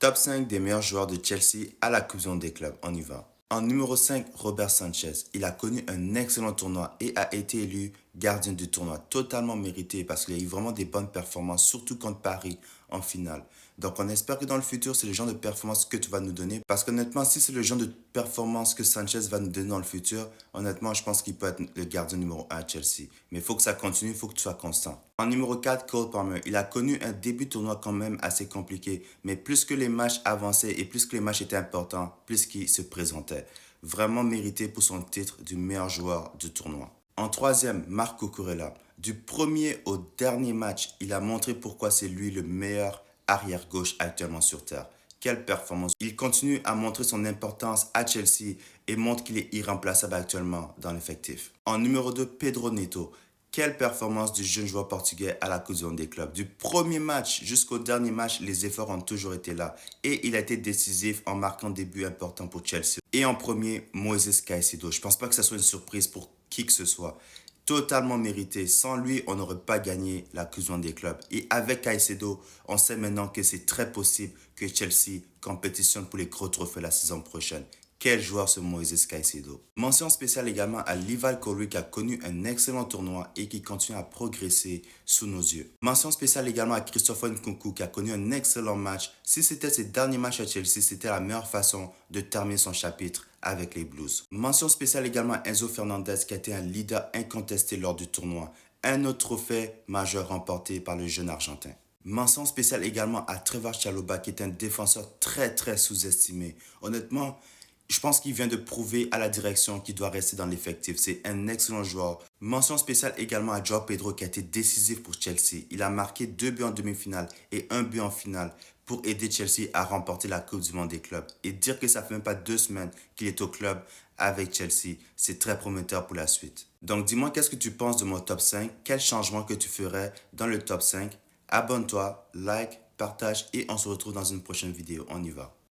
Top 5 des meilleurs joueurs de Chelsea à la Coupe du Monde des clubs. On y va. En numéro 5, Robert Sanchez. Il a connu un excellent tournoi et a été élu gardien du tournoi. Totalement mérité parce qu'il a eu vraiment des bonnes performances, surtout contre Paris en finale. Donc on espère que dans le futur, c'est le genre de performance que tu vas nous donner. Parce qu'honnêtement, si c'est le genre de performance que Sanchez va nous donner dans le futur, honnêtement, je pense qu'il peut être le gardien numéro 1 à Chelsea. Mais il faut que ça continue, il faut que tu sois constant. En numéro 4, Cole Palmer. Il a connu un début de tournoi quand même assez compliqué. Mais plus que les matchs avançaient et plus que les matchs étaient importants, plus qu'il se présentait. Vraiment mérité pour son titre du meilleur joueur du tournoi. En troisième, Marco Kurela. Du premier au dernier match, il a montré pourquoi c'est lui le meilleur arrière-gauche actuellement sur Terre. Quelle performance! Il continue à montrer son importance à Chelsea et montre qu'il est irremplaçable actuellement dans l'effectif. En numéro 2, Pedro Neto. Quelle performance du jeune joueur portugais à la Coupe du Monde des clubs. Du premier match jusqu'au dernier match, les efforts ont toujours été là. Et il a été décisif en marquant des buts importants pour Chelsea. Et en premier, Moises Caicedo. Je ne pense pas que ce soit une surprise pour qui que ce soit. Totalement mérité. Sans lui, on n'aurait pas gagné la Coupe du Monde des clubs. Et avec Caicedo, on sait maintenant que c'est très possible que Chelsea compétitionne pour les gros trophées la saison prochaine. Quel joueur ce Moises Caicedo. Mention spéciale également à Lival Corey qui a connu un excellent tournoi et qui continue à progresser sous nos yeux. Mention spéciale également à Christopher Nkunku qui a connu un excellent match. Si c'était ses derniers matchs à Chelsea, c'était la meilleure façon de terminer son chapitre avec les Blues. Mention spéciale également à Enzo Fernandez qui a été un leader incontesté lors du tournoi. Un autre trophée majeur remporté par le jeune Argentin. Mention spéciale également à Trevor Chalobah qui est un défenseur très sous-estimé. Honnêtement, je pense qu'il vient de prouver à la direction qu'il doit rester dans l'effectif. C'est un excellent joueur. Mention spéciale également à João Pedro qui a été décisif pour Chelsea. Il a marqué 2 buts en demi-finale et 1 but en finale pour aider Chelsea à remporter la Coupe du Monde des clubs. Et dire que ça fait même pas 2 semaines qu'il est au club avec Chelsea, c'est très prometteur pour la suite. Donc dis-moi qu'est-ce que tu penses de mon top 5? Quel changement que tu ferais dans le top 5? Abonne-toi, like, partage et on se retrouve dans une prochaine vidéo. On y va.